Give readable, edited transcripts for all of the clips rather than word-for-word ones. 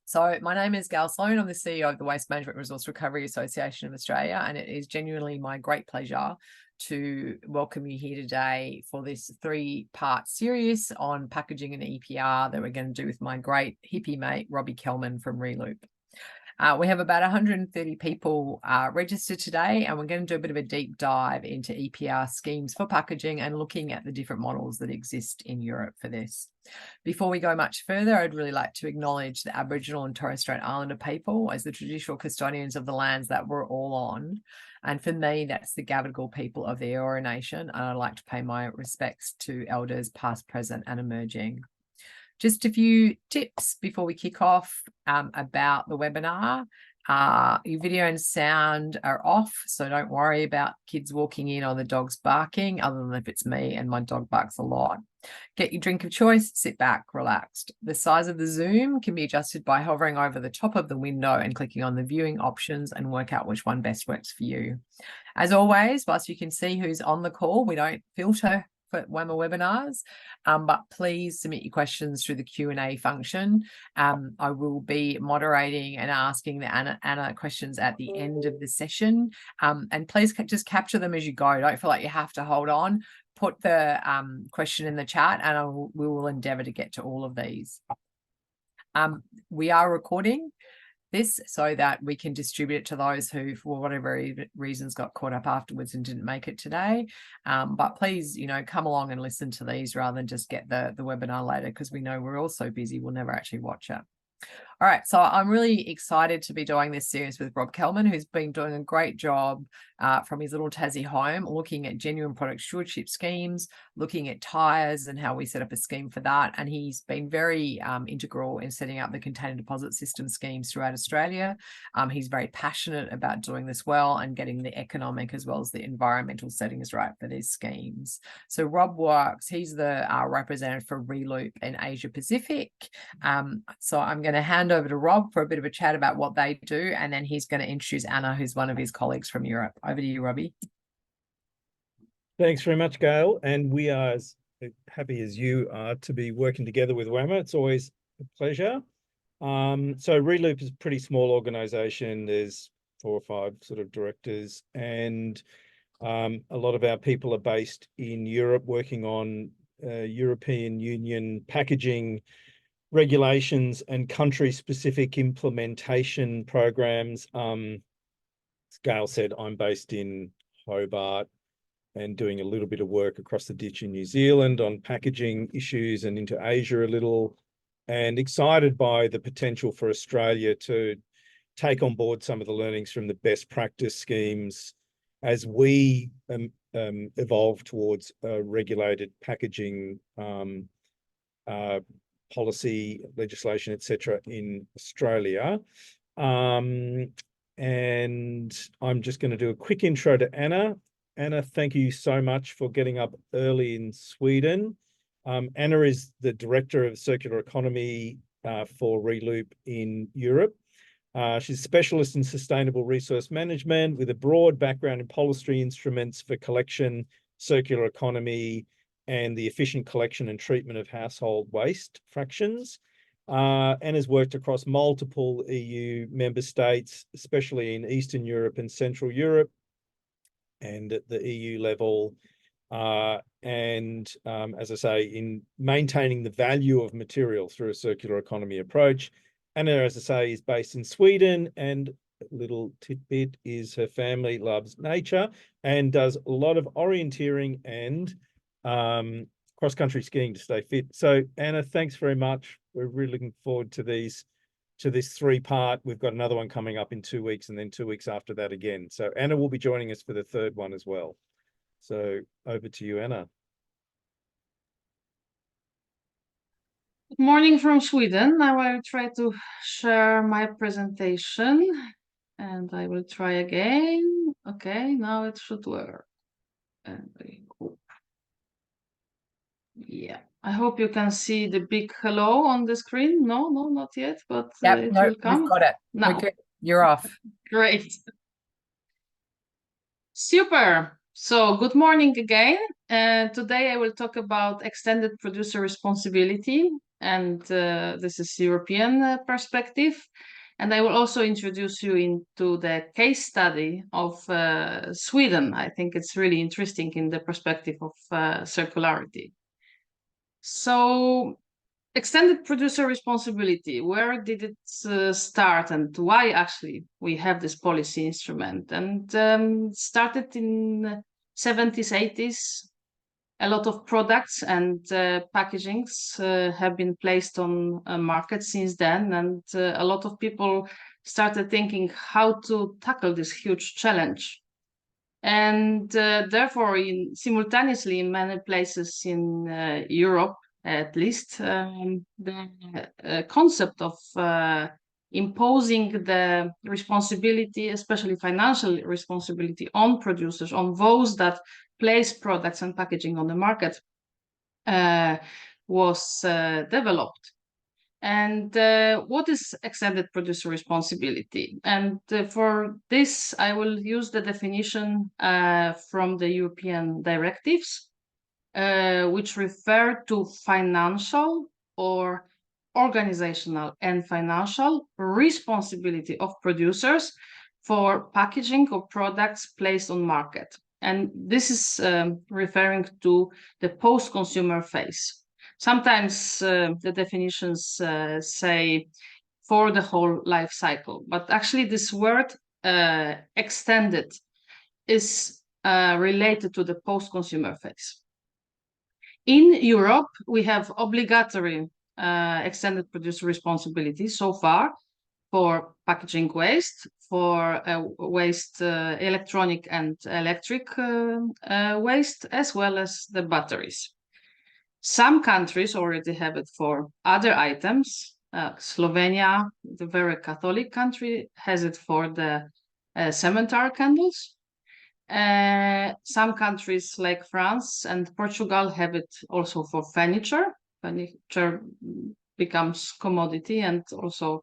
So my name is Gayle Sloan. I'm the CEO of the Waste Management Resource Recovery Association of Australia, and it is genuinely my great pleasure to welcome you here today for this 3-part series on packaging and EPR that we're going to do with my great hippie mate, Robbie Kelman from Reloop. We have about 130 people registered today, and we're going to do a bit of a deep dive into EPR schemes for packaging and looking at the different models that exist in Europe for this. Before we go much further, I'd really like to acknowledge the Aboriginal and Torres Strait Islander people as the traditional custodians of the lands that we're all on. And for me, that's the Gadigal people of the Eora Nation. And I'd like to pay my respects to elders past, present and emerging. Just a few tips before we kick off about the webinar. Your video and sound are off, so don't worry about kids walking in or the dogs barking, other than if it's me and my dog barks a lot. Get your drink of choice, sit back, relaxed. The size of the Zoom can be adjusted by hovering over the top of the window and clicking on the viewing options and work out which one best works for you. As always, whilst you can see who's on the call, we don't filter for WMRR webinars, but please submit your questions through the Q&A function. I will be moderating and asking the Anna questions at the end of the session, and please just capture them as you go. Don't feel like you have to hold on. Put the question in the chat and we will endeavour to get to all of these. We are recording this so that we can distribute it to those who, for whatever reasons, got caught up afterwards and didn't make it today. But please, come along and listen to these rather than just get the webinar later, because we know we're all so busy we'll never actually watch it. All right, so I'm really excited to be doing this series with Rob Kelman, who's been doing a great job from his little Tassie home, looking at genuine product stewardship schemes, looking at tyres and how we set up a scheme for that. And he's been very integral in setting up the container deposit system schemes throughout Australia. He's very passionate about doing this well and getting the economic as well as the environmental settings right for these schemes. So Rob he's the representative for Reloop in Asia Pacific. So I'm going to hand over to Rob for a bit of a chat about what they do, and then he's going to introduce Anna, who's one of his colleagues from Europe. Over to you, Robbie. Thanks very much, Gayle. And we are as happy as you are to be working together with WMRR. It's always a pleasure. So Reloop is a pretty small organisation. There's 4 or 5 sort of directors, and a lot of our people are based in Europe, working on European Union packaging regulations and country-specific implementation programs. As Gayle said, I'm based in Hobart and doing a little bit of work across the ditch in New Zealand on packaging issues and into Asia a little, and excited by the potential for Australia to take on board some of the learnings from the best practice schemes as we evolve towards regulated packaging policy, legislation, etc. in Australia. And I'm just going to do a quick intro to Anna. Anna, thank you so much for getting up early in Sweden. Anna is the Director of Circular Economy for Reloop in Europe. She's a specialist in sustainable resource management with a broad background in policy instruments for collection, circular economy, and the efficient collection and treatment of household waste fractions, and has worked across multiple EU member states, especially in Eastern Europe and Central Europe, and at the EU level, as I say, in maintaining the value of material through a circular economy approach. Anna, as I say, is based in Sweden, and a little tidbit is her family loves nature and does a lot of orienteering and cross-country skiing to stay fit. So Anna, thanks very much. We're really looking forward to this 3-part. We've got another one coming up in 2 weeks, and then 2 weeks after that again. So Anna will be joining us for the 3rd one as well. So over to you, Anna. Good morning from Sweden. Now I will try to share my presentation, and I will try again. Okay, now it should work. And yeah, I hope you can see the big hello on the screen. No, not yet, but it will come. We've got it. Now. You're off. Great. Super. So good morning again. Today I will talk about extended producer responsibility. and this is European perspective. And I will also introduce you into the case study of Sweden. I think it's really interesting in the perspective of circularity. So, extended producer responsibility, where did it start and why actually we have this policy instrument? And started in 70s, 80s. A lot of products and packagings have been placed on a market since then, and a lot of people started thinking how to tackle this huge challenge. And therefore, simultaneously in many places in Europe, at least, the concept of imposing the responsibility, especially financial responsibility, on producers, on those that place products and packaging on the market, was developed. And what is extended producer responsibility? And for this, I will use the definition from the European directives, which refer to financial or organizational and financial responsibility of producers for packaging of products placed on market. And this is referring to the post-consumer phase. Sometimes the definitions say for the whole life cycle, but actually this word extended is related to the post-consumer phase. In Europe, we have obligatory extended producer responsibility so far for packaging waste, for waste, electronic and electric waste, as well as the batteries. Some countries already have it for other items. Slovenia, the very Catholic country, has it for the cemetery candles. Some countries like France and Portugal have it also for furniture. Furniture becomes commodity and also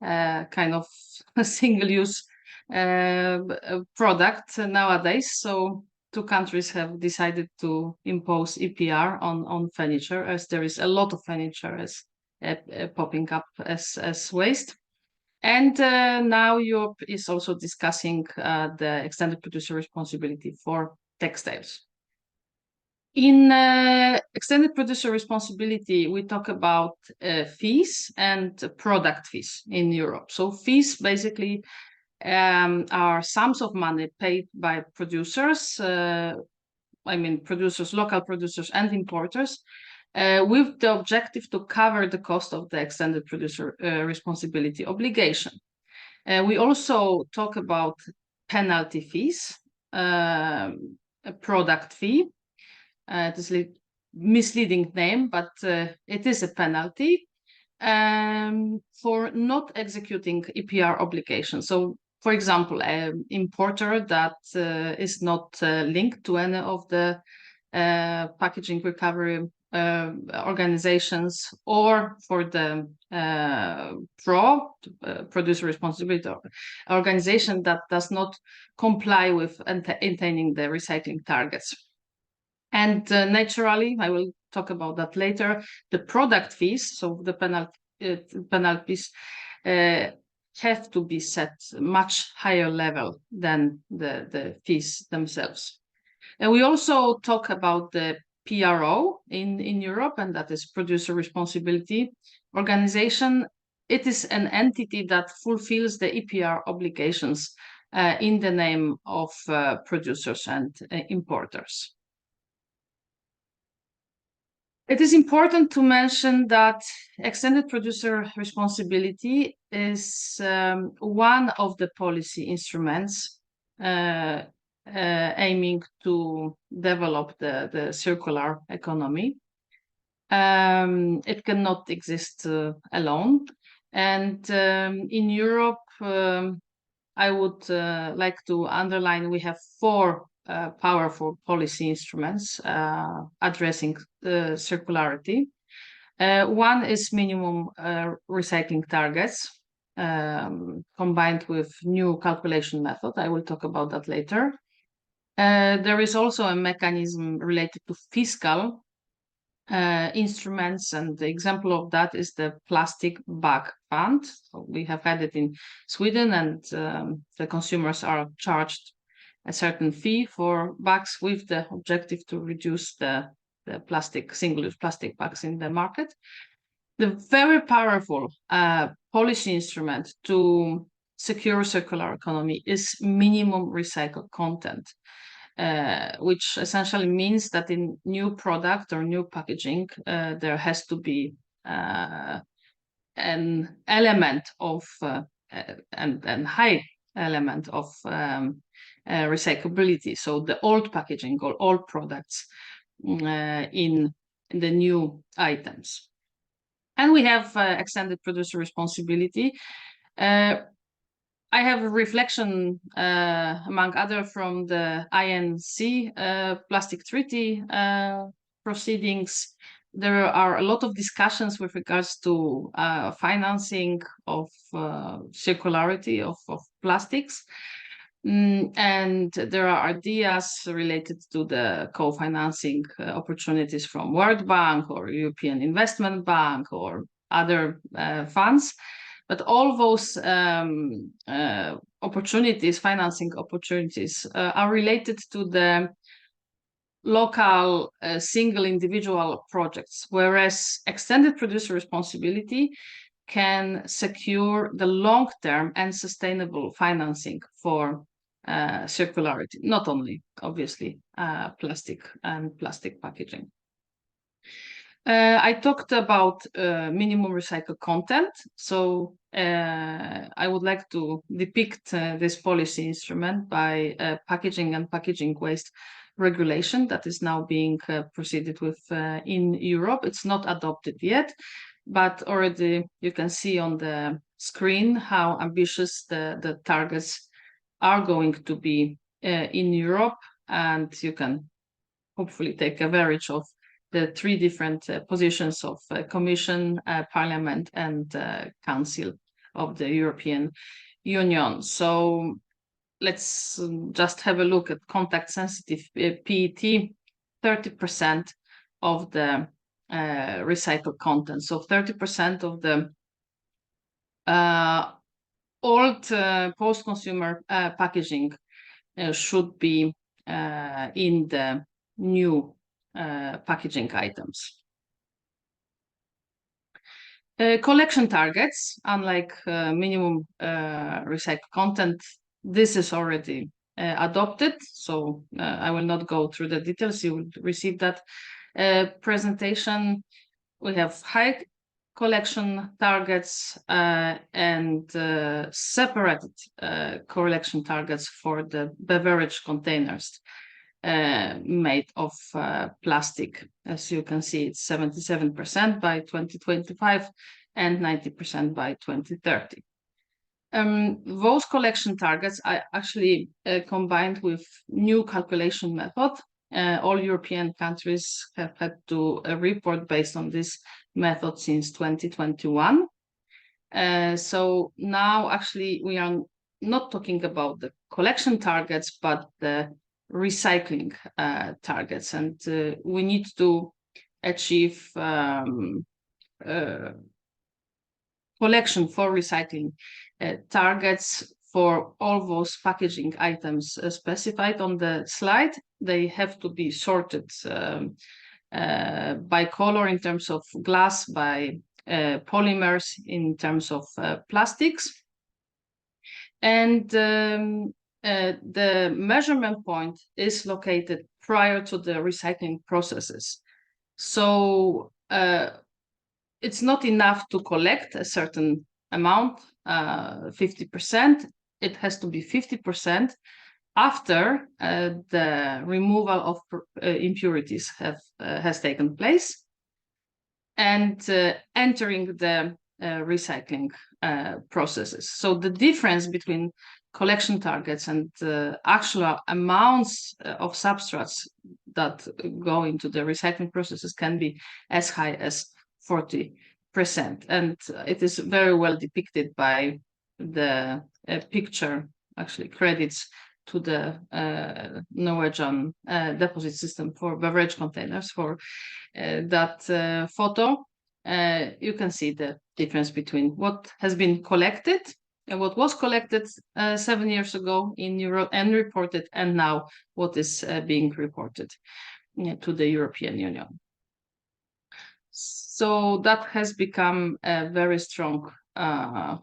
kind of a single-use product nowadays. So 2 countries have decided to impose EPR on furniture, as there is a lot of furniture as popping up as waste. And now Europe is also discussing the extended producer responsibility for textiles. In extended producer responsibility, we talk about fees and product fees in Europe. So fees basically are sums of money paid by producers, producers, local producers and importers, with the objective to cover the cost of the extended producer responsibility obligation. We also talk about penalty fees, a product fee. It is a misleading name, but it is a penalty for not executing EPR obligations. So, for example, an importer that is not linked to any of the packaging recovery organizations, or for the producer responsibility organization that does not comply with attaining the recycling targets. And naturally, I will talk about that later, the product fees, so the penalties have to be set much higher level than the fees themselves. And we also talk about the PRO in Europe, and that is producer responsibility organization. It is an entity that fulfills the EPR obligations in the name of producers and importers. It is important to mention that extended producer responsibility is one of the policy instruments aiming to develop the circular economy. It cannot exist alone. And in Europe, I would like to underline we have 4 powerful policy instruments addressing circularity. One is minimum recycling targets combined with new calculation method. I will talk about that later. There is also a mechanism related to fiscal instruments, and the example of that is the plastic bag fund. So we have had it in Sweden, and the consumers are charged a certain fee for bags with the objective to reduce the plastic, single-use plastic bags in the market. The very powerful policy instrument to secure circular economy is minimum recycled content, which essentially means that in new product or new packaging, there has to be an element of and high element of recyclability. So the old packaging or old products in the new items. And we have extended producer responsibility. I have a reflection, among other, from the INC plastic treaty proceedings. There are a lot of discussions with regards to financing of circularity of plastics. And there are ideas related to the co-financing opportunities from World Bank or European Investment Bank or other funds. But all those opportunities, financing opportunities, are related to the local single individual projects, whereas extended producer responsibility can secure the long-term and sustainable financing for circularity, not only, obviously, plastic and plastic packaging. I talked about minimum recycled content. So I would like to depict this policy instrument by packaging and packaging waste regulation that is now being proceeded with in Europe. It's not adopted yet, but already you can see on the screen how ambitious the targets are going to be in Europe, and you can hopefully take average of the three different positions of Commission, Parliament, and Council of the European Union. So let's just have a look at contact sensitive PET, 30% of the recycled content. So 30% of the old post-consumer packaging should be in the new packaging items. Collection targets, unlike minimum recycled content, this is already adopted, so I will not go through the details. You will receive that presentation. We have high collection targets and separated collection targets for the beverage containers made of plastic. As you can see, it's 77% by 2025 and 90% by 2030. Those collection targets are actually combined with new calculation method. All European countries have had to report based on this method since 2021. So now actually we are not talking about the collection targets, but the recycling targets, and we need to achieve collection for recycling targets for all those packaging items specified on the slide. They have to be sorted by color in terms of glass, by polymers in terms of plastics. And the measurement point is located prior to the recycling processes. So it's not enough to collect a certain amount, 50%. It has to be 50% after the removal of impurities has taken place and entering the recycling processes. So the difference between collection targets and actual amounts of substrates that go into the recycling processes can be as high as 40%. And it is very well depicted by the picture, actually credits to the Norwegian deposit system for beverage containers. For that photo, you can see the difference between what has been collected and what was collected 7 years ago in Europe and reported, and now what is being reported to the European Union. So that has become a very strong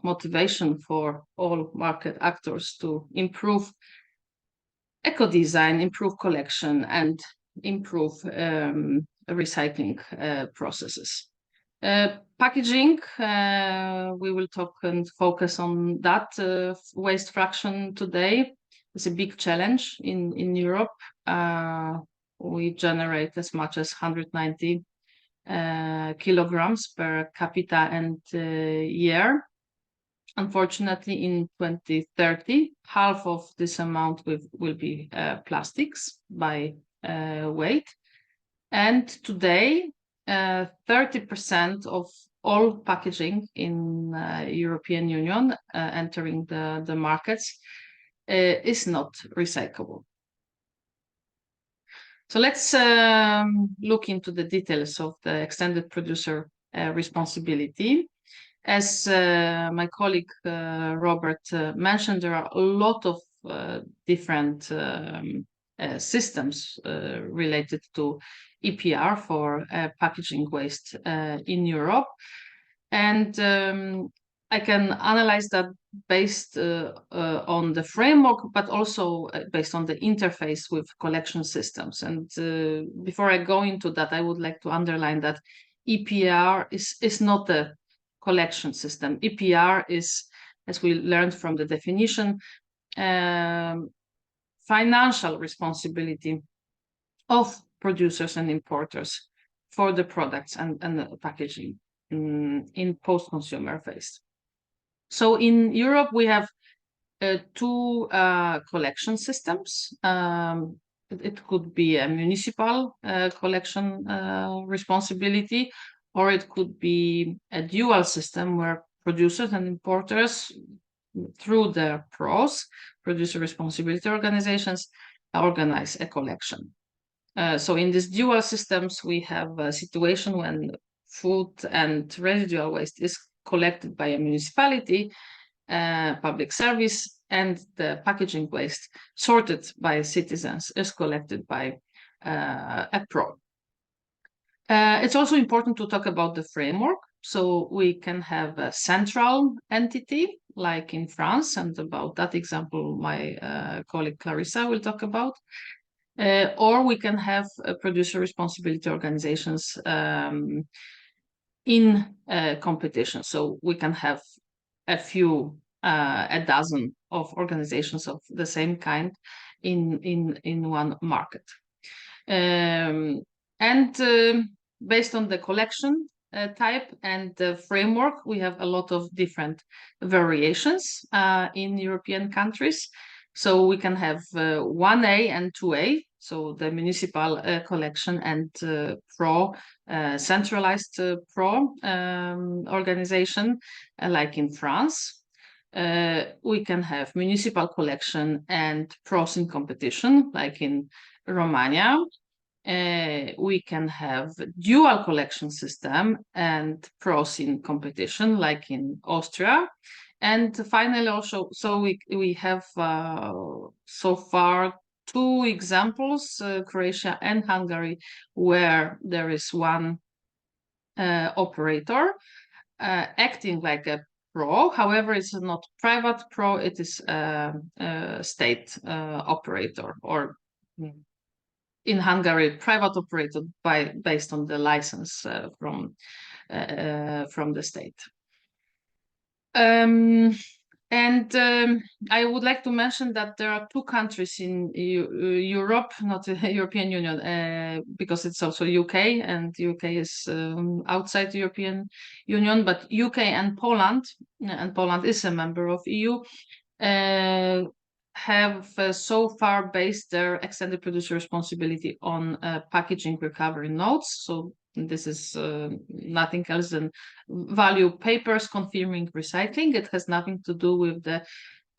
motivation for all market actors to improve eco-design, improve collection, and improve recycling processes. Packaging, we will talk and focus on that waste fraction today. It's a big challenge in Europe. We generate as much as 190 kilograms per capita and year. Unfortunately, in 2030, half of this amount will be plastics by weight. And today, 30% of all packaging in European Union entering the markets is not recyclable. So let's look into the details of the extended producer responsibility. As my colleague Robert mentioned, there are a lot of different systems related to EPR for packaging waste in Europe. And I can analyze that based on the framework, but also based on the interface with collection systems. And before I go into that, I would like to underline that EPR is not a collection system. EPR is, as we learned from the definition, financial responsibility of producers and importers for the products and the packaging in post-consumer phase. So in Europe, we have two collection systems. It could be a municipal collection responsibility, or it could be a dual system where producers and importers, through their PROs, producer responsibility organizations, organize a collection. So in these dual systems, we have a situation when food and residual waste is collected by a municipality, public service, and the packaging waste sorted by citizens is collected by a PRO. It's also important to talk about the framework. So we can have a central entity, like in France, and about that example, my colleague Clarissa will talk about. Or we can have producer responsibility organizations in competition. So we can have a dozen of organizations of the same kind in one market. Based on the collection type and the framework, we have a lot of different variations in European countries. So we can have 1A and 2A, so the municipal collection and PRO, centralized PRO organization, like in France. We can have municipal collection and PROs in competition, like in Romania. We can have dual collection system and PROs in competition, like in Austria. And finally, also, so we have so far two examples, Croatia and Hungary, where there is one operator acting like a PRO. However, it's not private PRO, it is a state operator, or in Hungary, private operator based on the license from the state. I would like to mention that there are two countries in Europe, not the European Union, because it's also UK, and UK is outside the European Union, but UK and Poland is a member of EU, have so far based their extended producer responsibility on packaging recovery notes. So this is nothing else than value papers confirming recycling. It has nothing to do with the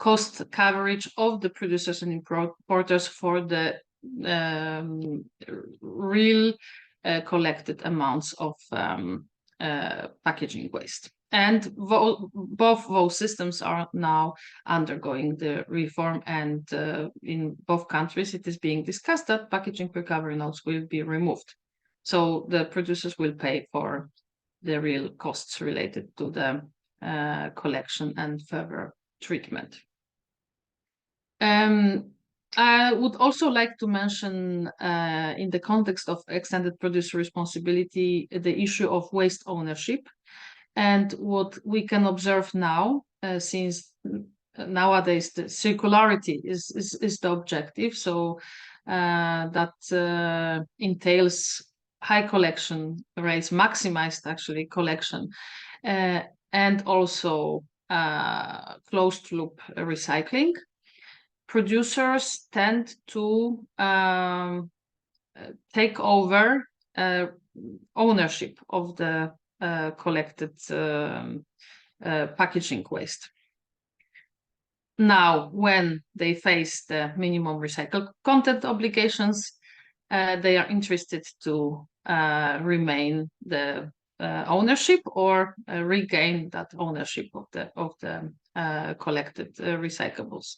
cost coverage of the producers and importers for the real collected amounts of packaging waste. And both those systems are now undergoing the reform, and in both countries it is being discussed that packaging recovery notes will be removed. So the producers will pay for the real costs related to the collection and further treatment. I would also like to mention, in the context of extended producer responsibility, the issue of waste ownership. And what we can observe now, since nowadays the circularity is the objective, so that entails high collection rates, maximized actually collection, and also closed loop recycling. Producers tend to take over ownership of the collected packaging waste. Now, when they face the minimum recycled content obligations, they are interested to remain the ownership or regain that ownership of the collected recyclables.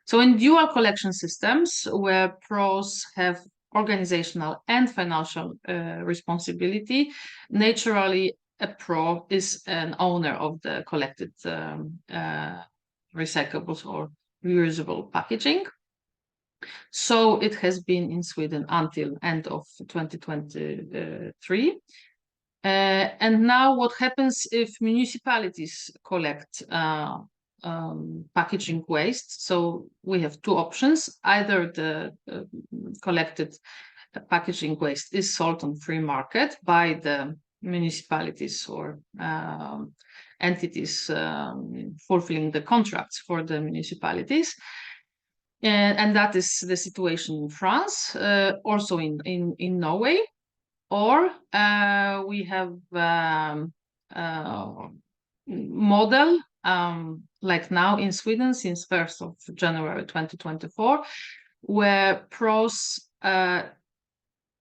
So in dual collection systems where pros have organizational and financial responsibility, naturally a pro is an owner of the collected recyclables or reusable packaging. So it has been in Sweden until end of 2023. And now what happens if municipalities collect packaging waste? So we have two options. Either the collected packaging waste is sold on free market by the municipalities or entities fulfilling the contracts for the municipalities. And that is the situation in France, also in Norway. Or we have model like now in Sweden since 1st of January 2024, where pros are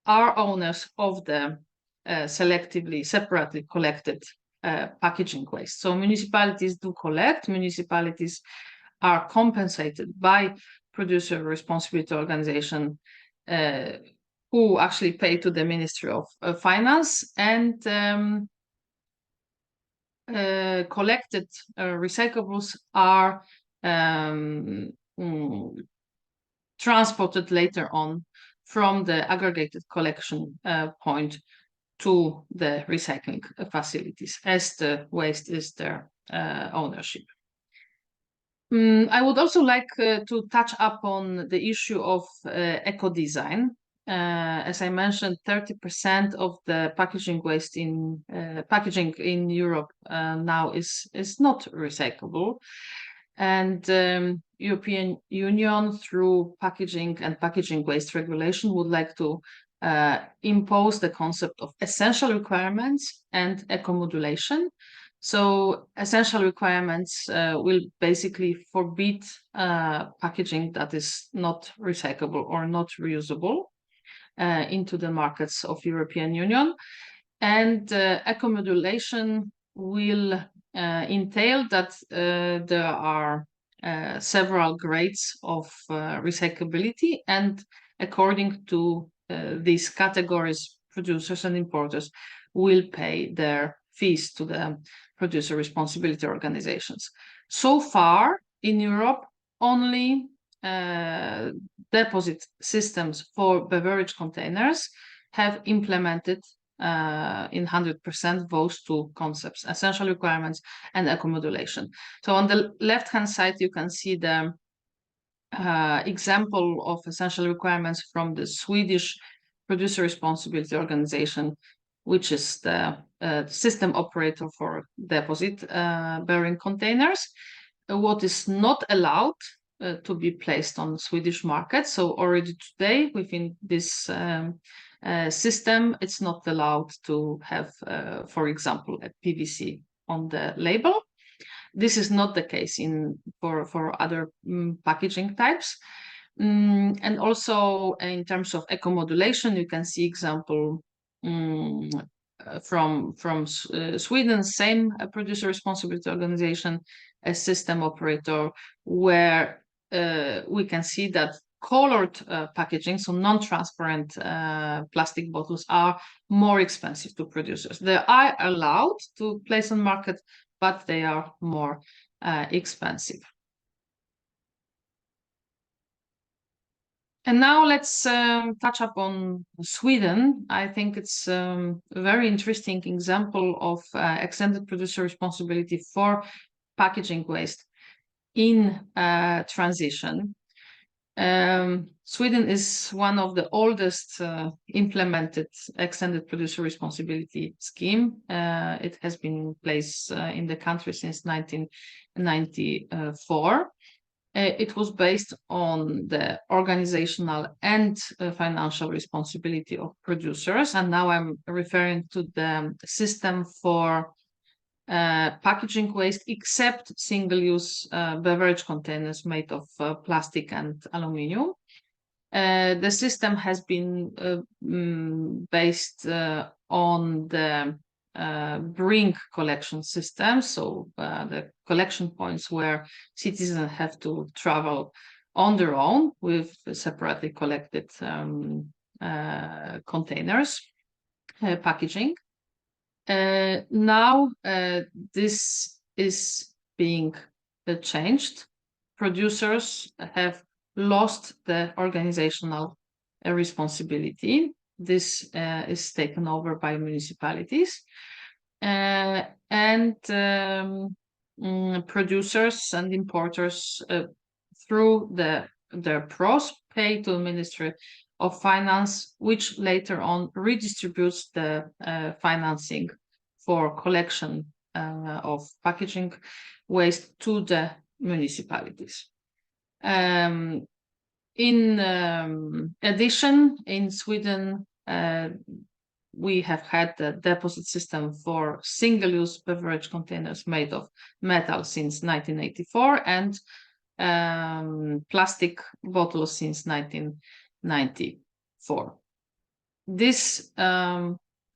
owners of the selectively, separately collected packaging waste. So municipalities do collect, municipalities are compensated by producer responsibility organization who actually pay to the Ministry of Finance, and collected recyclables are transported later on from the aggregated collection point to the recycling facilities as the waste is their ownership. I would also like to touch upon the issue of eco-design. As I mentioned, 30% of the packaging waste in packaging in Europe now is not recyclable, and European Union through packaging and packaging waste regulation would like to impose the concept of essential requirements and eco-modulation. So essential requirements will basically forbid packaging that is not recyclable or not reusable into the markets of European Union. And eco-modulation will entail that there are several grades of recyclability, and according to these categories, producers and importers will pay their fees to the producer responsibility organizations. So far in Europe, only deposit systems for beverage containers have implemented in 100% those two concepts, essential requirements and eco-modulation. So on the left-hand side, you can see the example of essential requirements from the Swedish producer responsibility organization, which is the system operator for deposit bearing containers. What is not allowed to be placed on the Swedish market. So already today within this system, it's not allowed to have, for example, a PVC on the label. This is not the case for other packaging types. And also in terms of eco-modulation, you can see example from Sweden, same producer responsibility organization, a system operator, where we can see that colored packaging, so non-transparent plastic bottles, are more expensive to producers. They are allowed to place on market, but they are more expensive. And now let's touch upon Sweden. I think it's a very interesting example of extended producer responsibility for packaging waste in transition. Sweden is one of the oldest implemented extended producer responsibility scheme. It has been in place in the country since 1994. It was based on the organizational and financial responsibility of producers. And now I'm referring to the system for packaging waste, except single-use beverage containers made of plastic and aluminium. The system has been based on the bring collection system, so the collection points where citizens have to travel on their own with separately collected containers, packaging. Now this is being changed. Producers have lost the organizational responsibility. This is taken over by municipalities, and producers and importers through their pros pay to the Ministry of Finance, which later on redistributes the financing for collection of packaging waste to the municipalities. In addition, in Sweden, we have had the deposit system for single-use beverage containers made of metal since 1984 and plastic bottles since 1994. This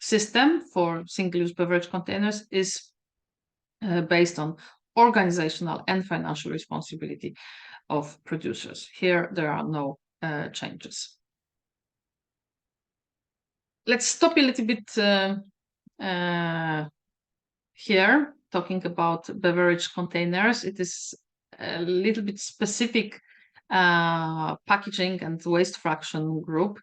system for single-use beverage containers is based on organizational and financial responsibility of producers. Here, there are no changes. Let's stop a little bit here, talking about beverage containers. It is a little bit specific packaging and waste fraction group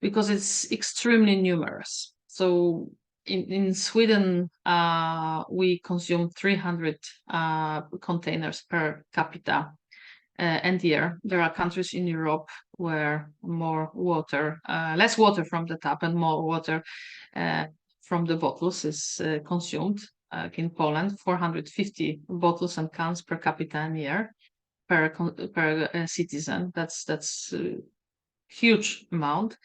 because it's extremely numerous. So in Sweden, we consume 300 containers per capita and year. There are countries in Europe where more water, less water from the tap and more water from the bottles is consumed. In Poland, 450 bottles and cans per capita and year per citizen. That's a huge amount.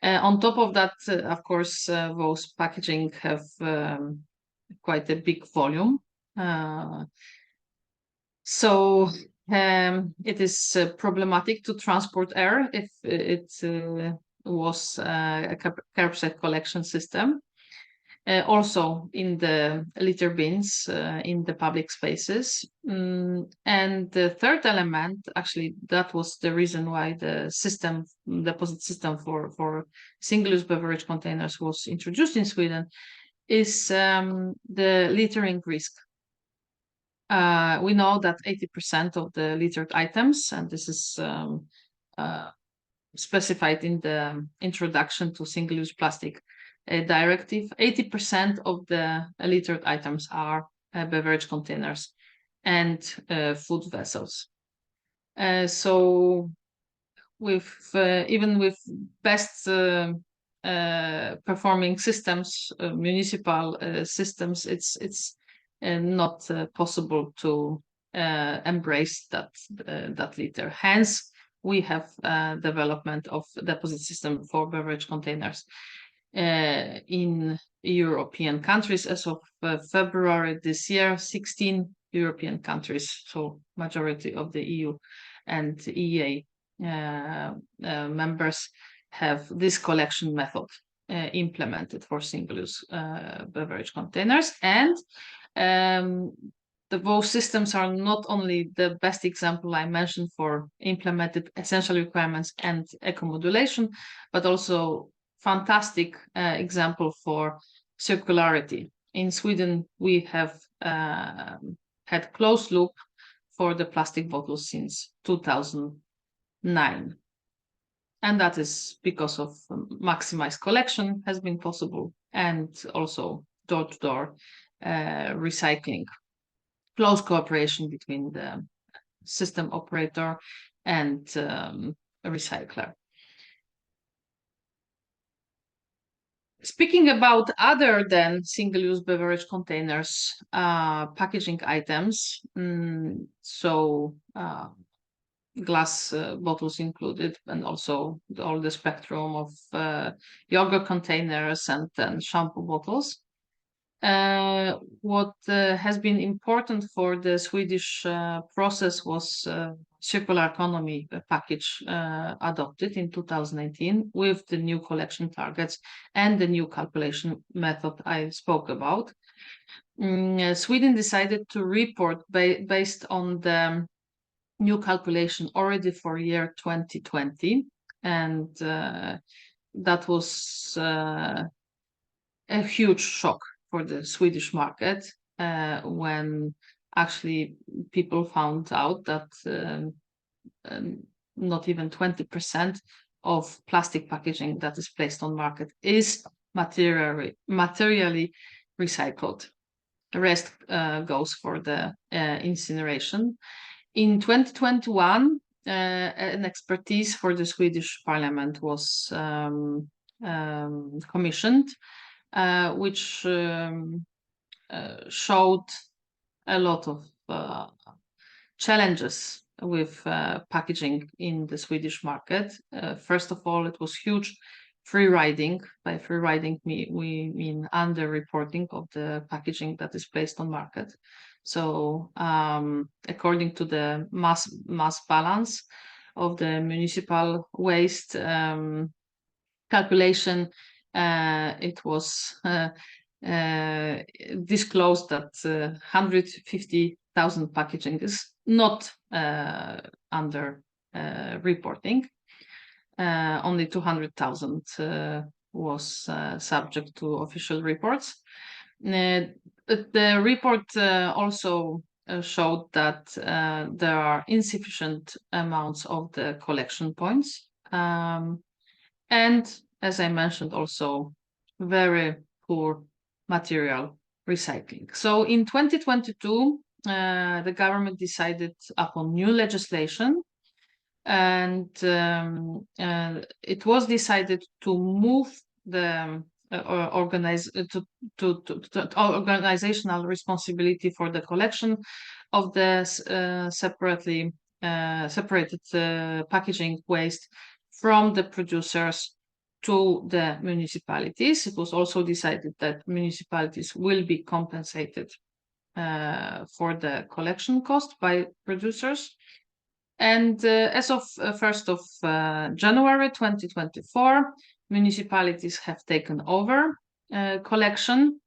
On top of that, of course, those packaging have quite a big volume. So it is problematic to transport air if it was a curbside collection system. Also in the litter bins in the public spaces. And the third element, actually, that was the reason why the deposit system for single-use beverage containers was introduced in Sweden, is the littering risk. We know that 80% of the littered items, and this is specified in the introduction to single-use plastic directive, 80% of the littered items are beverage containers and food vessels. So with even with best performing systems, municipal systems, it's not possible to embrace that litter. Hence, we have development of deposit system for beverage containers in European countries. As of February this year, 16 European countries, so majority of the EU and EEA members have this collection method implemented for single-use beverage containers. And both systems are not only the best example I mentioned for implemented essential requirements and eco-modulation, but also fantastic example for circularity. In Sweden, we have had closed loop for the plastic bottles since 2009. And that is because of maximized collection has been possible, and also door-to-door recycling. Close cooperation between the system operator and a recycler. Speaking about other than single-use beverage containers, packaging items, so glass bottles included, and also all the spectrum of yogurt containers and shampoo bottles. What has been important for the Swedish process was circular economy package adopted in 2018 with the new collection targets and the new calculation method I spoke about. Sweden decided to report based on the new calculation already for year 2020, and that was a huge shock for the Swedish market when actually people found out that not even 20% of plastic packaging that is placed on market is materially recycled. The rest goes for the incineration. In 2021, an expertise for the Swedish Parliament was commissioned, which showed a lot of challenges with packaging in the Swedish market. First of all, it was huge free riding. By free riding, we mean under-reporting of the packaging that is placed on market. So according to the mass balance of the municipal waste calculation, it was disclosed that 150,000 packaging is not under reporting. Only 200,000 was subject to official reports. The report also showed that there are insufficient amounts of the collection points. And as I mentioned, also very poor material recycling. So in 2022, the government decided upon new legislation, and it was decided to move the organizational responsibility for the collection of the separated packaging waste from the producers to the municipalities. It was also decided that municipalities will be compensated for the collection cost by producers. And as of 1st of January 2024, municipalities have taken over collection.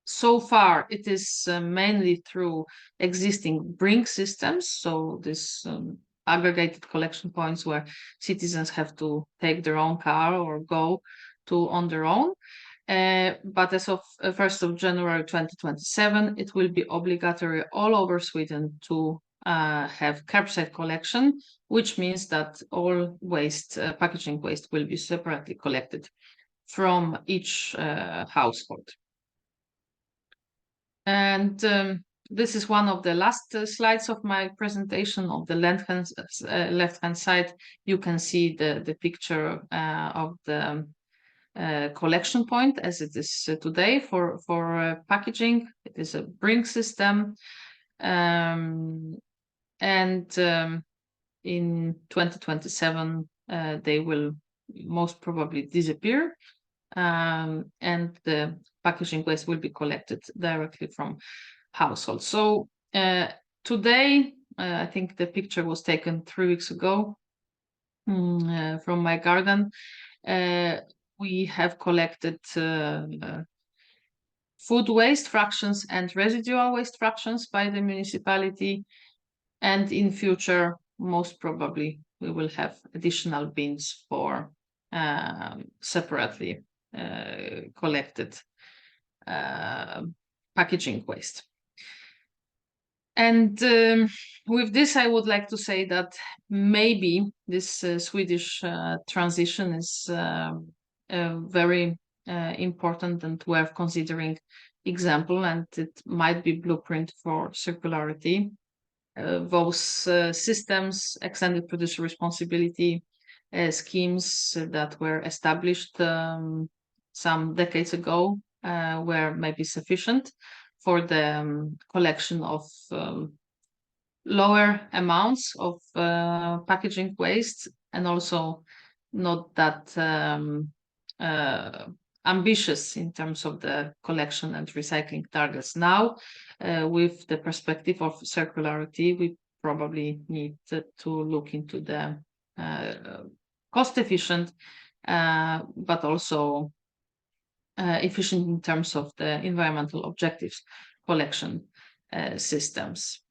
So far, it is mainly through existing brink systems. So this aggregated collection points where citizens have to take their own car or go to on their own. But as of 1st of January 2027, it will be obligatory all over Sweden to have kerbside collection, which means that all waste, packaging waste, will be separately collected from each household. And this is one of the last slides of my presentation. On the left-hand side, you can see the picture of the collection point as it is today for packaging. It is a brink system. And in 2027, they will most probably disappear, and the packaging waste will be collected directly from households. So today, I think the picture was taken 3 weeks ago from my garden. We have collected food waste fractions and residual waste fractions by the municipality. And in future, most probably, we will have additional bins for separately collected packaging waste. And with this, I would like to say that maybe this Swedish transition is a very important and worth considering example, and it might be blueprint for circularity. Those systems, extended producer responsibility schemes that were established some decades ago were maybe sufficient for the collection of lower amounts of packaging waste, and also not that ambitious in terms of the collection and recycling targets. Now, with the perspective of circularity, we probably need to look into the cost efficient, but also efficient in terms of the environmental objectives collection systems.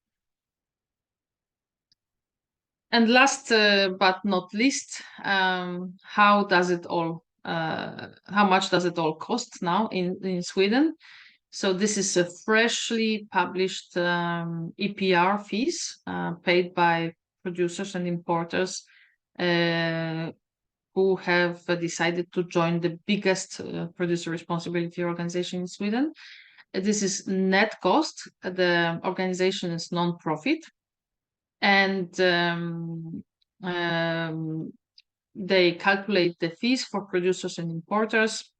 And last but not least, how does it all how much does it all cost now in Sweden? So this is a freshly published EPR fees paid by producers and importers who have decided to join the biggest producer responsibility organization in Sweden. This is net cost. The organization is non-profit, and they calculate the fees for producers and importers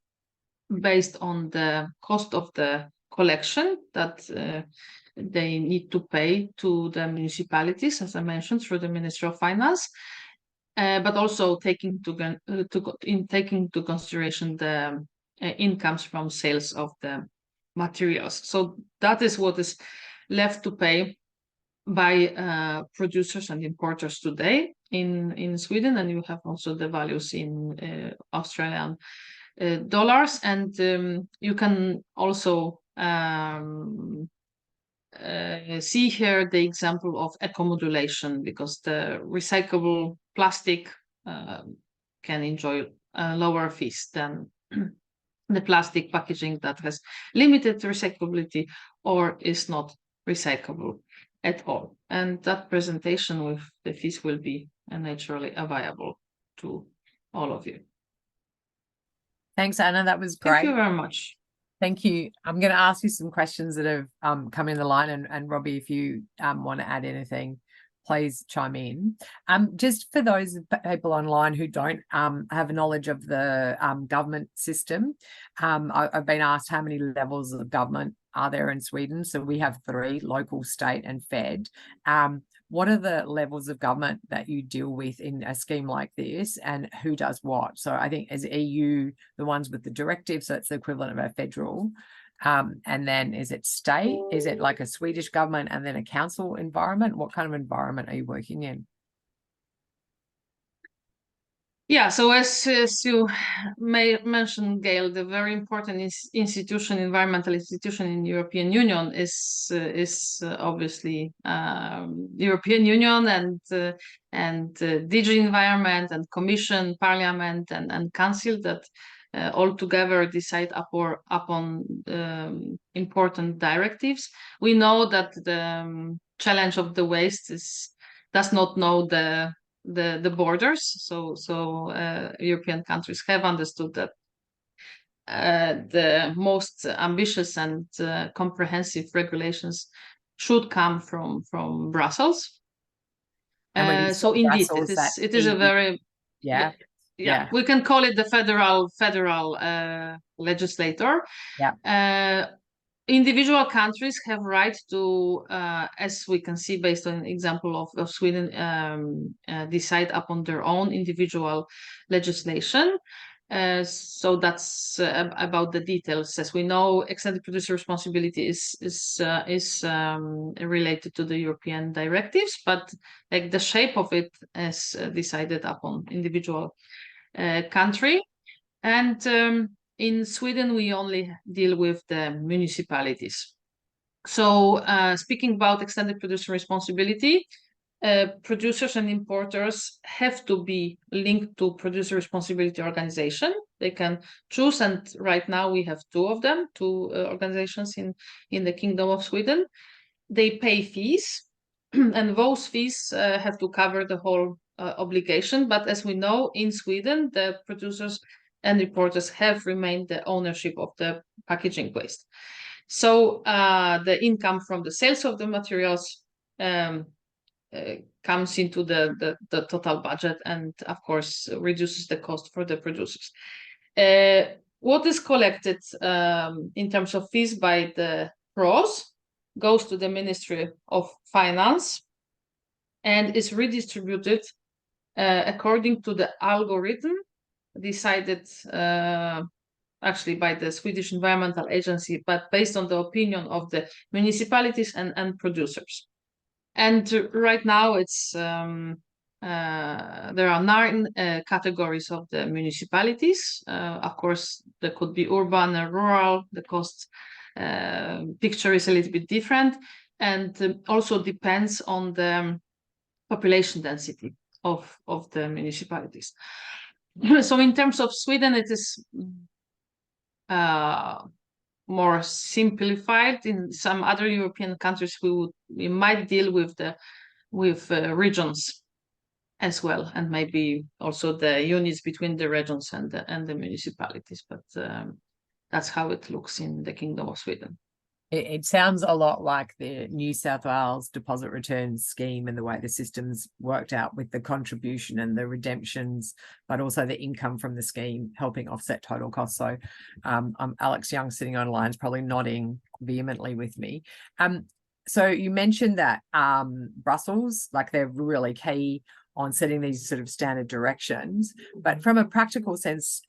based on the cost of the collection that they need to pay to the municipalities, as I mentioned, through the Ministry of Finance, but also taking into consideration the incomes from sales of the materials. So that is what is left to pay by producers and importers today in Sweden, and you have also the values in Australian dollars, and you can also see here the example of eco-modulation, because the recyclable plastic can enjoy lower fees than the plastic packaging that has limited recyclability or is not recyclable at all. And that presentation with the fees will be naturally available to all of you. Thanks, Anna. That was great. Thank you very much. Thank you. I'm going to ask you some questions that have come in the line, and Robbie, if you want to add anything, please chime in. Just for those people online who don't have knowledge of the government system, I've been asked how many levels of government are there in Sweden. So we have 3: local, state, and fed. What are the levels of government that you deal with in a scheme like this, and who does what? So I think as EU, the ones with the directive, so it's the equivalent of a federal. And then is it state? Is it like a Swedish government and then a council environment? What kind of environment are you working in? Yeah, so as you may mention, Gayle, the very important institution, environmental institution in European Union is obviously European Union and DG Environment and Commission, Parliament and Council that all together decide upon important directives. We know that the challenge of the waste does not know the borders, so European countries have understood that the most ambitious and comprehensive regulations should come from Brussels. So indeed, it is a very yeah, we can call it the federal legislator. Yeah. Individual countries have right to, as we can see based on example of Sweden, decide upon their own individual legislation. So that's about the details. As we know, extended producer responsibility is related to the European directives, but like the shape of it is decided upon individual country. And in Sweden, we only deal with the municipalities. So speaking about extended producer responsibility, producers and importers have to be linked to producer responsibility organization. They can choose, and right now we have two of them, two organizations in the Kingdom of Sweden. They pay fees, and those fees have to cover the whole obligation. But as we know, in Sweden, the producers and importers have remained the ownership of the packaging waste. So the income from the sales of the materials comes into the total budget, and of course reduces the cost for the producers. What is collected in terms of fees by the pros goes to the Ministry of Finance and is redistributed according to the algorithm decided actually by the Swedish Environmental Agency, but based on the opinion of the municipalities and producers. And right now it's there are 9 categories of the municipalities. Of course, there could be urban and rural. The cost picture is a little bit different, and also depends on the population density of the municipalities. So in terms of Sweden, it is more simplified. In some other European countries, we might deal with regions as well, and maybe also the units between the regions and the municipalities. But that's how it looks in the Kingdom of Sweden. It sounds a lot like the New South Wales deposit returns scheme and the way the system's worked out with the contribution and the redemptions, but also the income from the scheme helping offset total costs. So Alex Young sitting online is probably nodding vehemently with me. So you mentioned that Brussels, like they're really key on setting these sort of standard directions, but from a practical sense,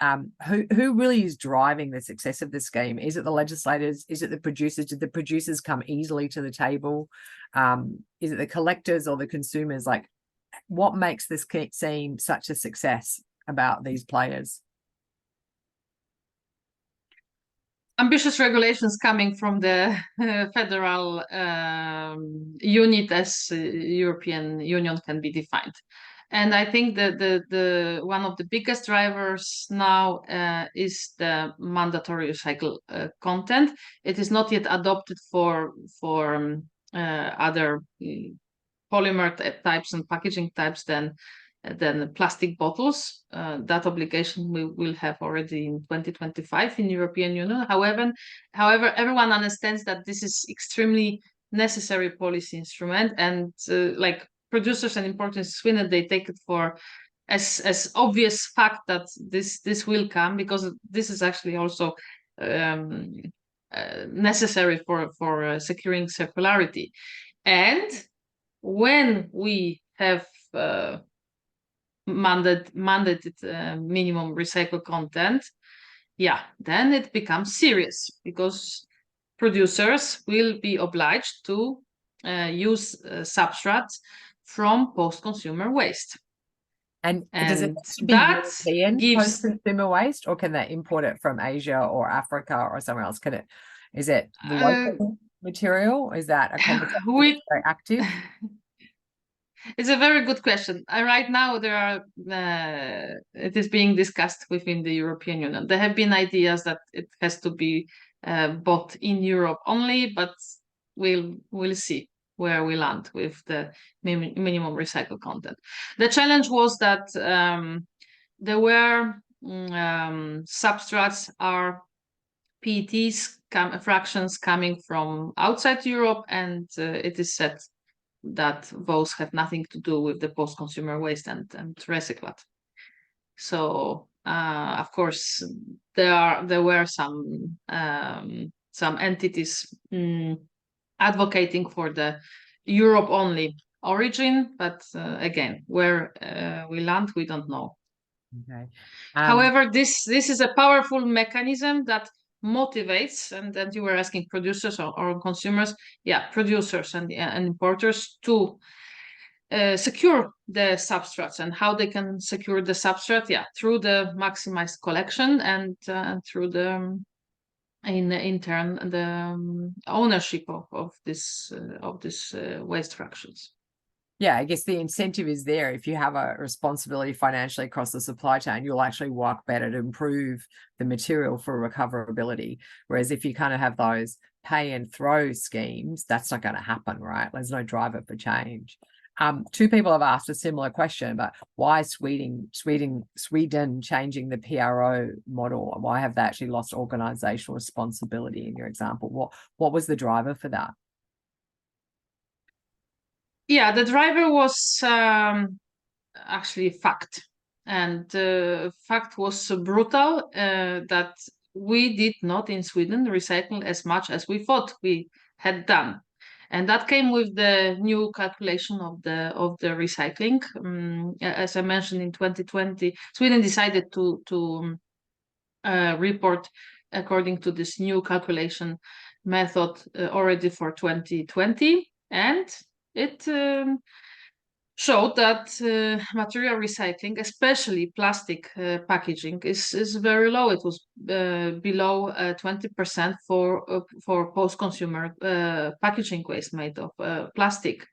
who really is driving the success of the scheme? Is it the legislators? Is it the producers? Did the producers come easily to the table? Is it the collectors or the consumers? Like, what makes this scheme such a success about these players? Ambitious regulations coming from the federal unit as European Union can be defined. And I think that the one of the biggest drivers now is the mandatory recycle content. It is not yet adopted for other polymer types and packaging types than plastic bottles. That obligation we will have already in 2025 in European Union. However, everyone understands that this is extremely necessary policy instrument, and like producers and importers in Sweden, they take it for as obvious fact that this will come, because this is actually also necessary for securing circularity. And when we have mandated minimum recycled content, then it becomes serious, because producers will be obliged to use substrates from post-consumer waste. And does it be that European gives post-consumer waste, or can they import it from Asia or Africa or somewhere else? Is it local material? Is that a conversation that's very active? It's a very good question. Right now, it is being discussed within the European Union. There have been ideas that it has to be bought in Europe only, but we'll see where we land with the minimum recycled content. The challenge was that there were substrates are PETs fractions coming from outside Europe, and it is said that those have nothing to do with the post-consumer waste and recyclate. So of course there were some entities advocating for the Europe only origin, but again, where we land, we don't know. Okay. However, this is a powerful mechanism that motivates, and you were asking producers or consumers, yeah, producers and importers to secure the substrates. And how they can secure the substrate, yeah, through the maximized collection and through the in turn the ownership of this waste fractions. Yeah, I guess the incentive is there. If you have a responsibility financially across the supply chain, you'll actually work better to improve the material for recoverability. Whereas if you kind of have those pay and throw schemes, that's not going to happen, right? There's no driver for change. Two people have asked a similar question about why Sweden changing the PRO model. Why have they actually lost organizational responsibility in your example? What was the driver for that? Yeah, the driver was actually fact. And fact was brutal that we did not in Sweden recycle as much as we thought we had done. And that came with the new calculation of the recycling. As I mentioned, in 2020, Sweden decided to report according to this new calculation method already for 2020. And it showed that material recycling, especially plastic packaging, is very low. It was below 20% for post-consumer packaging waste made of plastic.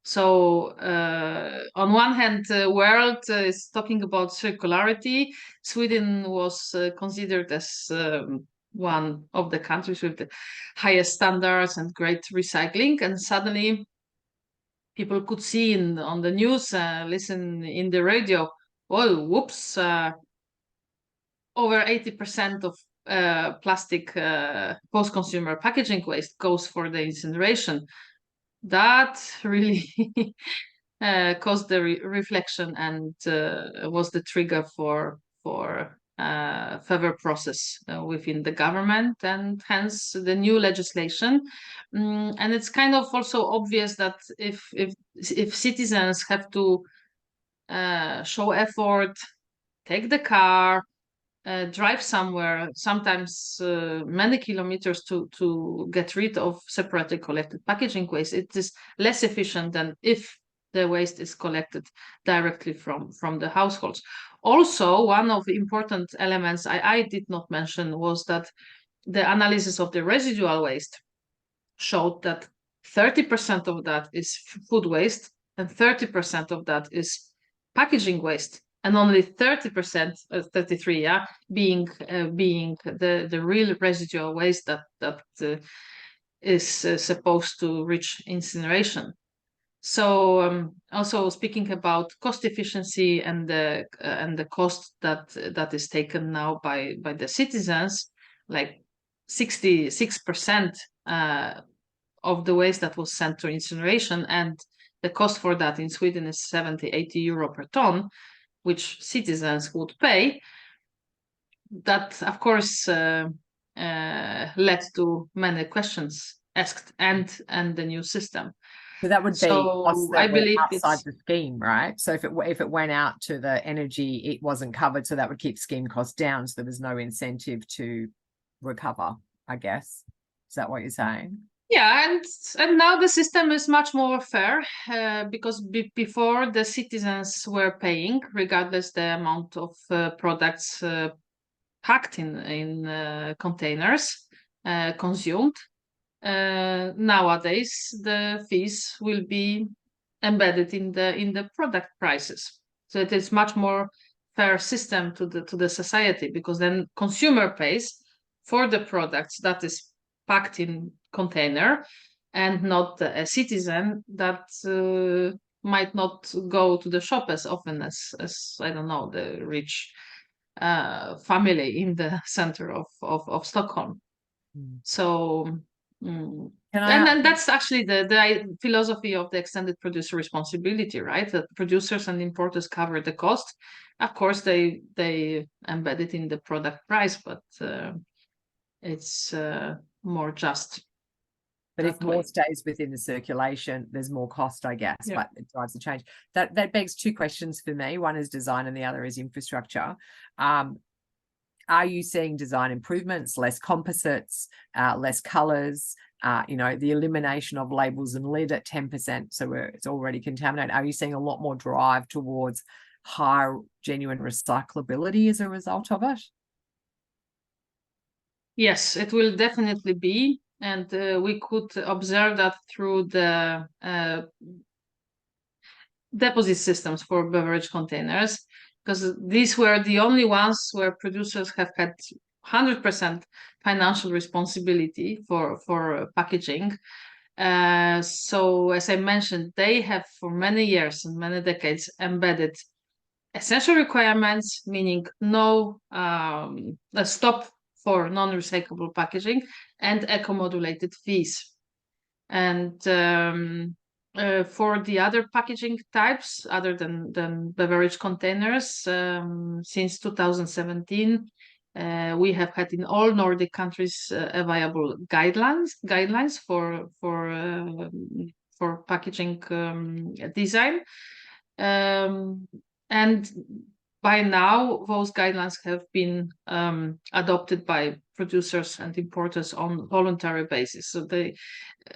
So on one hand, the world is talking about circularity. Sweden was considered as one of the countries with the highest standards and great recycling, and suddenly people could see on the news, listen in the radio, oh, whoops, over 80% of plastic post-consumer packaging waste goes for the incineration. That really caused the reflection and was the trigger for further process within the government, and hence the new legislation. And it's kind of also obvious that if citizens have to show effort, take the car, drive somewhere, sometimes many kilometers to get rid of separately collected packaging waste, it is less efficient than if the waste is collected directly from the households. Also, one of the important elements I did not mention was that the analysis of the residual waste showed that 30% of that is food waste and 30% of that is packaging waste, and only 30%, 33, yeah, being the real residual waste that is supposed to reach incineration. So also speaking about cost efficiency and the cost that is taken now by the citizens, like 66% of the waste that was sent to incineration, and the cost for that in Sweden is 70-80 euro per ton, which citizens would pay. That, of course, led to many questions asked, and the new system. So that would be costs that I believe outside it's the scheme, right? So if it went out to the energy, it wasn't covered, so that would keep scheme costs down. So there was no incentive to recover, I guess. Is that what you're saying? Yeah, and now the system is much more fair because before the citizens were paying regardless the amount of products packed in containers consumed. Nowadays, the fees will be embedded in the product prices, so it is much more fair system to the society, because then consumer pays for the products that is packed in container, and not a citizen that might not go to the shop as often as I don't know, the rich family in the center of Stockholm. So and that's actually the philosophy of the extended producer responsibility, right? That producers and importers cover the cost. Of course, they embed it in the product price, but it's more just. But if more stays within the circulation, there's more cost, I guess, but it drives the change. That begs two questions for me. One is design and the other is infrastructure. Are you seeing design improvements, less composites, less colors, the elimination of labels and lid at 10%, so it's already contaminated? Are you seeing a lot more drive towards higher genuine recyclability as a result of it? Yes, it will definitely be. And we could observe that through the deposit systems for beverage containers, because these were the only ones where producers have had 100% financial responsibility for packaging. So as I mentioned, they have for many years and many decades embedded essential requirements, meaning no stop for non-recyclable packaging and eco-modulated fees. And for the other packaging types, other than beverage containers, since 2017, we have had in all Nordic countries available guidelines for packaging design. And by now, those guidelines have been adopted by producers and importers on voluntary basis. So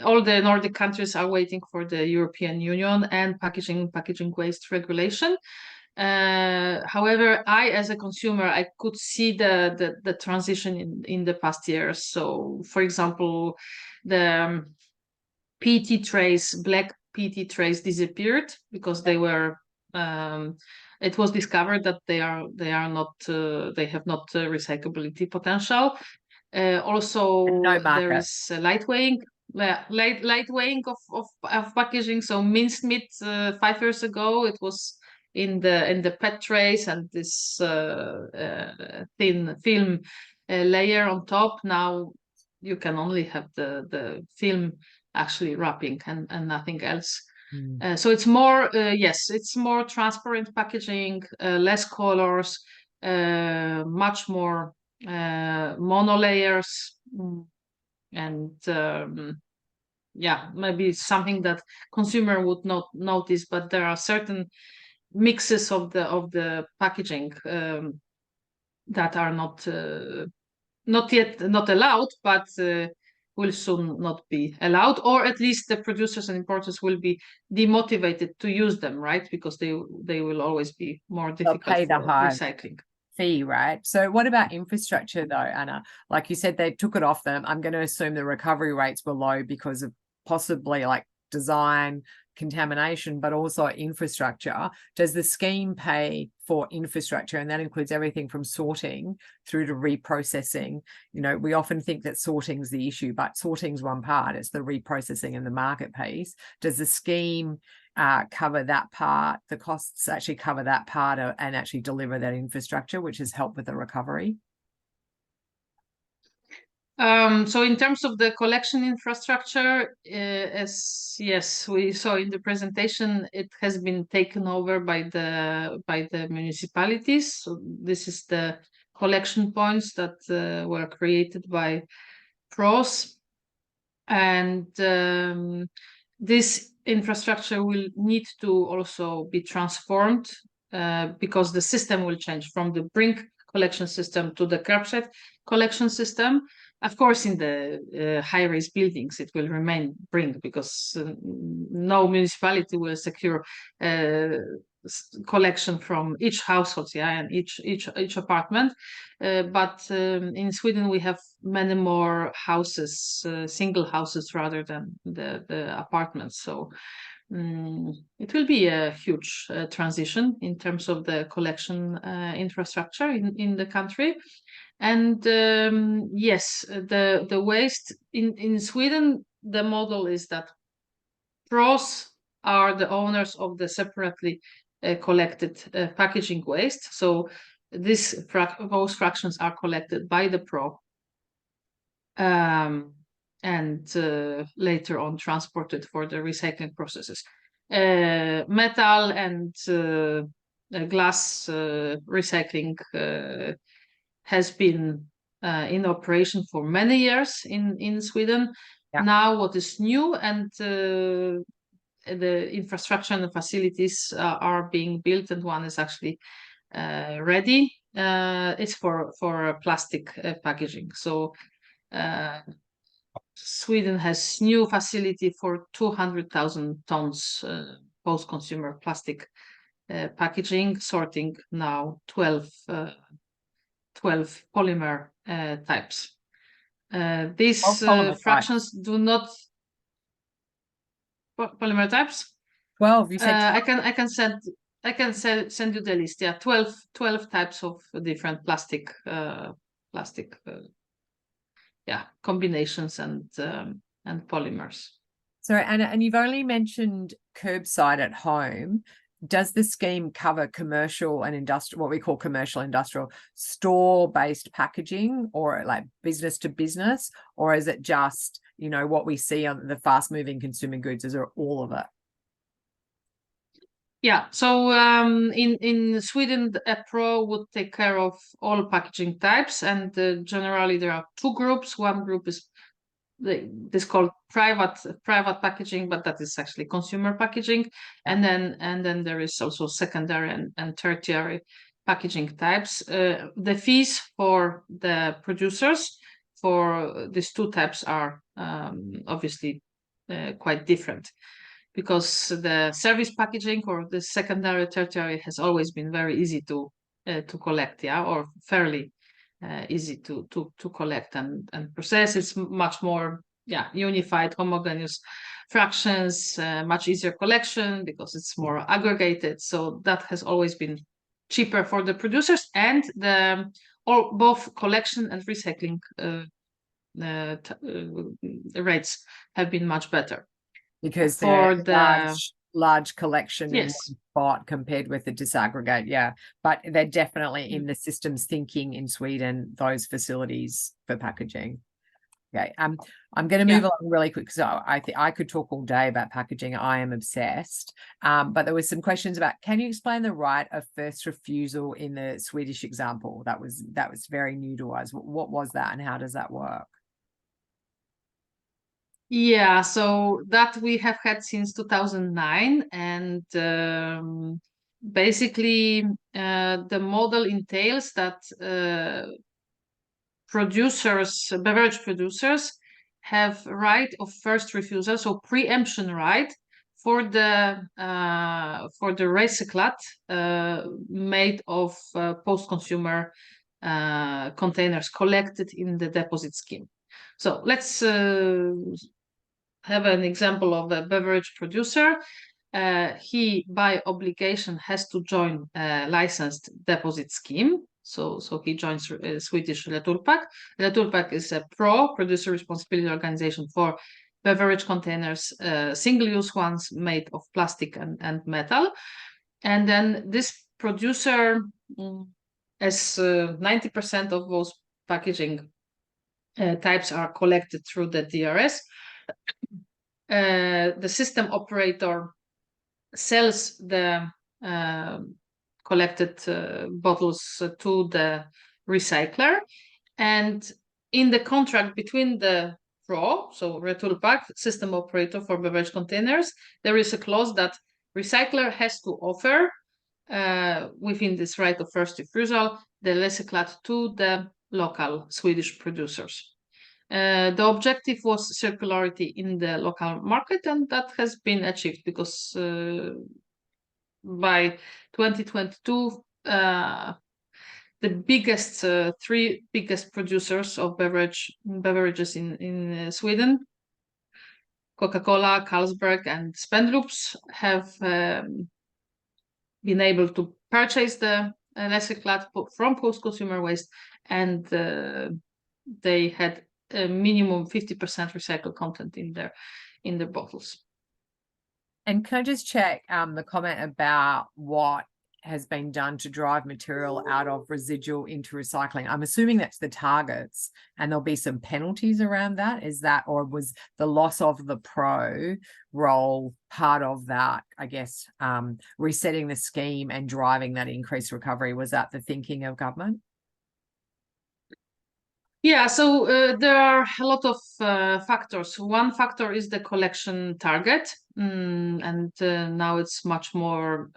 all the Nordic countries are waiting for the European Union and packaging waste regulation. However, I, as a consumer, I could see the transition in the past years. So, for example, the PET trays, black PET trays disappeared because they were. It was discovered that they have not recyclability potential. Also, there is lightweighting of packaging. So minced meat 5 years ago, it was in the PET trays and this thin film layer on top. Now you can only have the film actually wrapping and nothing else. So it's more, it's more transparent packaging, less colors, much more monolayers, and maybe something that consumer would not notice, but there are certain mixes of the packaging that are not yet not allowed, but will soon not be allowed, or at least the producers and importers will be demotivated to use them, right? Because they will always be more difficult for recycling fee, right? So what about infrastructure though, Anna? Like you said, they took it off them. I'm going to assume the recovery rates were low because of possibly like design, contamination, but also infrastructure. Does the scheme pay for infrastructure? And that includes everything from sorting through to reprocessing. We often think that sorting's the issue, but sorting's one part. It's the reprocessing and the market piece. Does the scheme cover that part? The costs actually cover that part and actually deliver that infrastructure, which has helped with the recovery? So in terms of the collection infrastructure, as we saw in the presentation, it has been taken over by the municipalities. So this is the collection points that were created by PROS, and this infrastructure will need to also be transformed because the system will change from the brink collection system to the curbside collection system. Of course, in the high-rise buildings, it will remain brink because no municipality will secure collection from each household, and each apartment. But in Sweden, we have many more houses, single houses rather than the apartments. So it will be a huge transition in terms of the collection infrastructure in the country. And yes, the waste in Sweden, the model is that pros are the owners of the separately collected packaging waste. So those fractions are collected by the pro and later on transported for the recycling processes. Metal and glass recycling has been in operation for many years in Sweden. Yeah. Now what is new, and the infrastructure and the facilities are being built, and one is actually ready. It's for plastic packaging. So Sweden has new facility for 200,000 tons post-consumer plastic packaging, sorting now 12 polymer types. These polymer fractions do not polymer types. 12, you said 12? I can send you the list. Yeah, 12 types of different plastic combinations and polymers. So, and you've only mentioned curbside at home. Does the scheme cover commercial and industrial, what we call commercial industrial, store-based packaging, or like business to business, or is it just, you know, what we see on the fast-moving consumer goods? Is it all of it? Yeah, so in Sweden, a pro would take care of all packaging types, and generally there are two groups. One group is this called private packaging, but that is actually consumer packaging, and then there is also secondary and tertiary packaging types. The fees for the producers for these two types are obviously quite different, because the service packaging or the secondary tertiary has always been very easy to collect, yeah, or fairly easy to collect and process. It's much more unified, homogeneous fractions, much easier collection because it's more aggregated. So that has always been cheaper for the producers, and both collection and recycling rates have been much better. Because for they're large collection in yes. one spot compared with the disaggregate, yeah. But they're definitely in the systems thinking in Sweden, those facilities for packaging. Okay, I'm going to move along really quick because I think I could talk all day about packaging. I am obsessed. But there was some questions about, can you explain the right of first refusal in the Swedish example? That was very new to us. What was that, and how does that work? Yeah, so that we have had since 2009, and basically the model entails that beverage producers have right of first refusal, so preemption right for the recyclate made of post-consumer containers collected in the deposit scheme. So let's have an example of a beverage producer. He, by obligation, has to join a licensed deposit scheme. So he joins Swedish Reloop. Reloop is a producer responsibility organization for beverage containers, single-use ones made of plastic and metal. And then this producer, as 90% of those packaging types are collected through the DRS, the system operator sells the collected bottles to the recycler, and in the contract between the so Reloop, system operator for beverage containers, there is a clause that recycler has to offer within this right of first refusal the recyclate to the local Swedish producers. The objective was circularity in the local market, and that has been achieved because by 2022, the biggest three biggest producers of beverages in Sweden, Coca-Cola, Carlsberg, and Spendrups, have been able to purchase the recyclate from post-consumer waste, and they had a minimum 50% recycled content in their bottles. And can I just check the comment about what has been done to drive material out of residual into recycling? I'm assuming that's the targets, and there'll be some penalties around that. Is that, or was the loss of the pro role part of that, I guess, resetting the scheme and driving that increased recovery? Was that the thinking of government? Yeah, so there are a lot of factors. One factor is the collection target, and now it's much more,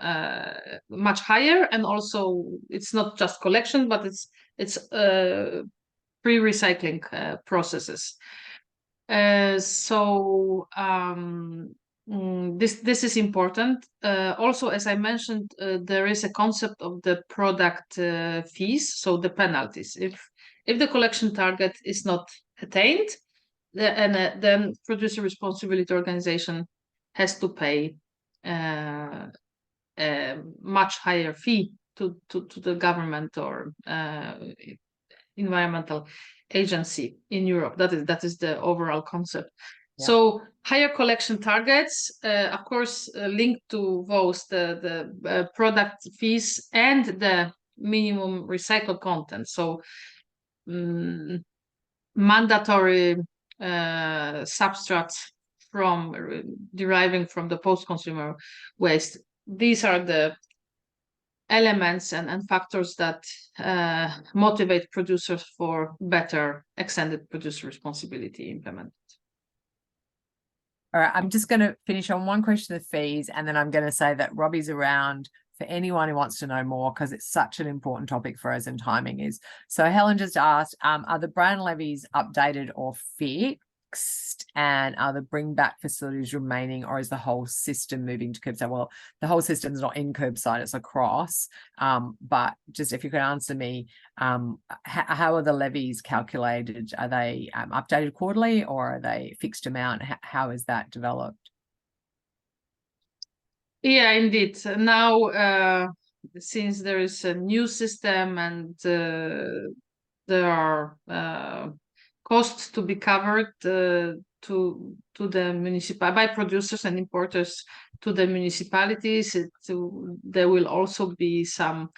much higher, and also it's not just collection, but it's pre-recycling processes. This is important. Also, as I mentioned, there is a concept of the product fees, so the penalties. If the collection target is not attained, then producer responsibility organization has to pay a much higher fee to the government or environmental agency in Europe. That is the overall concept. Yeah. So higher collection targets, of course, linked to those the product fees and the minimum recycled content. So mandatory substrates from deriving from the post-consumer waste. These are the elements and factors that motivate producers for better extended producer responsibility implemented. All right, I'm just going to finish on one question of fees, and then I'm going to say that Robbie's around for anyone who wants to know more, because it's such an important topic for us and timing is. So Helen just asked, are the brand levies updated or fixed, and are the bring back facilities remaining, or is the whole system moving to curbside? Well, the whole system's not in curbside, it's across. But just if you could answer me, how are the levies calculated? Are they updated quarterly, or are they fixed amount? How is that developed? Yeah, indeed. Now, since there is a new system and there are costs to be covered to the municipal by producers and importers to the municipalities, there will also be some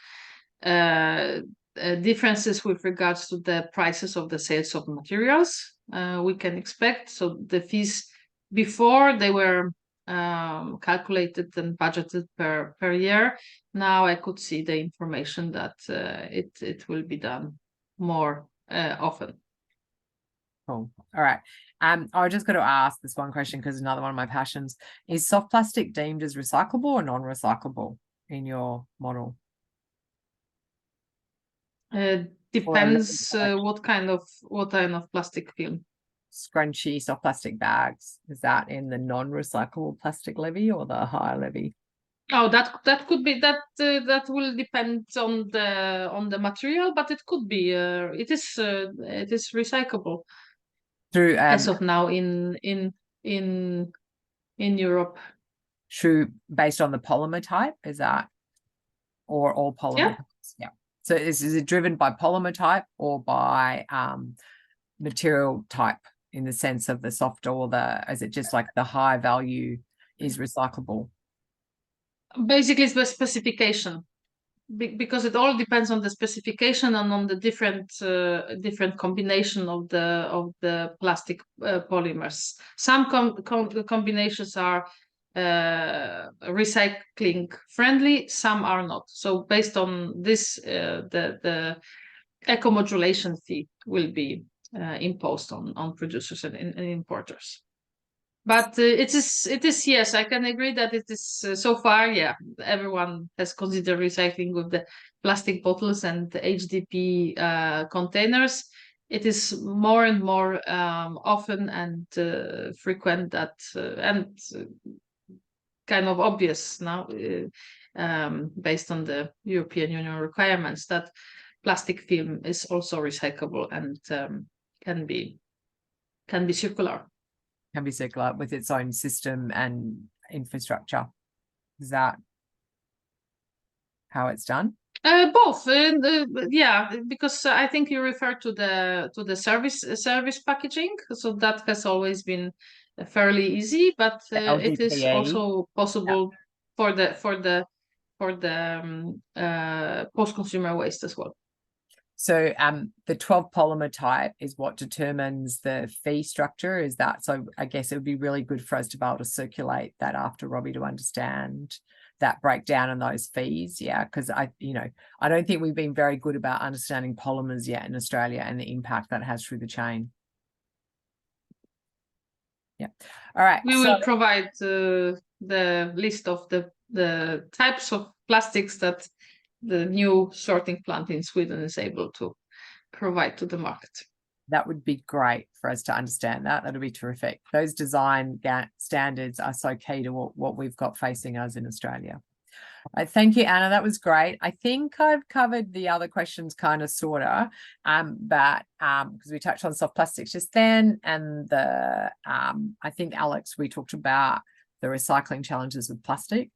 differences with regards to the prices of the sales of materials we can expect. So the fees before, they were calculated and budgeted per year. Now I could see the information that it will be done more often. Cool. All right. I just got to ask this one question because another one of my passions is: soft plastic deemed as recyclable or non-recyclable in your model? Depends what kind of plastic film. Scrunchy soft plastic bags, is that in the non-recyclable plastic levy or the higher levy? Oh, that could be that will depend on the material, but it could be it is recyclable Through as of now in Europe. True, based on the polymer type, is that, or all polymer? Yeah. Yeah. So is it driven by polymer type or by material type, in the sense of the soft, or is it just like the high value is recyclable? Basically, it's the specification, because it all depends on the specification and on the different combination of the plastic polymers. Some combinations are recycling friendly, some are not. So based on this, the eco-modulation fee will be imposed on producers and importers. But it is yes, I can agree that it is so far, yeah, everyone has considered recycling with the plastic bottles and the HDP containers. It is more and more often and frequent that and kind of obvious now, based on the European Union requirements, that plastic film is also recyclable and can be circular. Can be circular with its own system and infrastructure. Is that how it's done? Both, yeah, because I think you refer to the service packaging, so that has always been fairly easy, but it is also possible for the post-consumer waste as well. So the 12 polymer type is what determines the fee structure, is that? So I guess it would be really good for us to be able to circulate that after Robbie to understand that breakdown and those fees. Yeah, because I don't think we've been very good about understanding polymers yet in Australia and the impact that has through the chain. Yeah. All right. We will provide the list of the types of plastics that the new sorting plant in Sweden is able to provide to the market. That would be great for us to understand that. That'd be terrific. Those design standards are so key to what we've got facing us in Australia. Thank you, Anna. That was great. I think I've covered the other questions kind of sorta, but because we touched on soft plastics just then, and I think, Alex, we talked about the recycling challenges with plastic.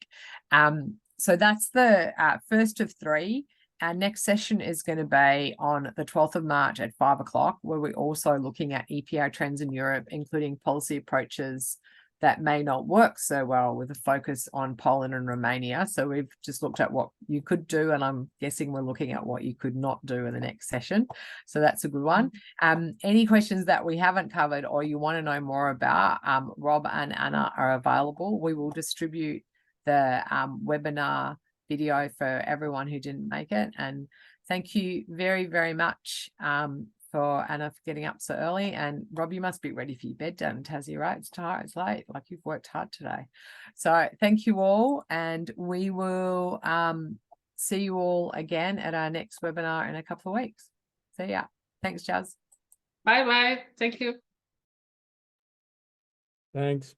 So that's the first of 3. Our next session is going to be on the 12th of March at 5 o'clock, where we're also looking at EPR trends in Europe, including policy approaches that may not work so well, with a focus on Poland and Romania. So we've just looked at what you could do, and I'm guessing we're looking at what you could not do in the next session. So that's a good one. Any questions that we haven't covered or you want to know more about, Rob and Anna are available. We will distribute the webinar video for everyone who didn't make it. And thank you very, very much for Anna for getting up so early. And Rob, you must be ready for your bed down in Tassie, right? It's tired, it's late, like you've worked hard today. So thank you all, and we will see you all again at our next webinar in a couple of weeks. See ya. Thanks, Jazz. Bye-bye. Thank you. Thanks.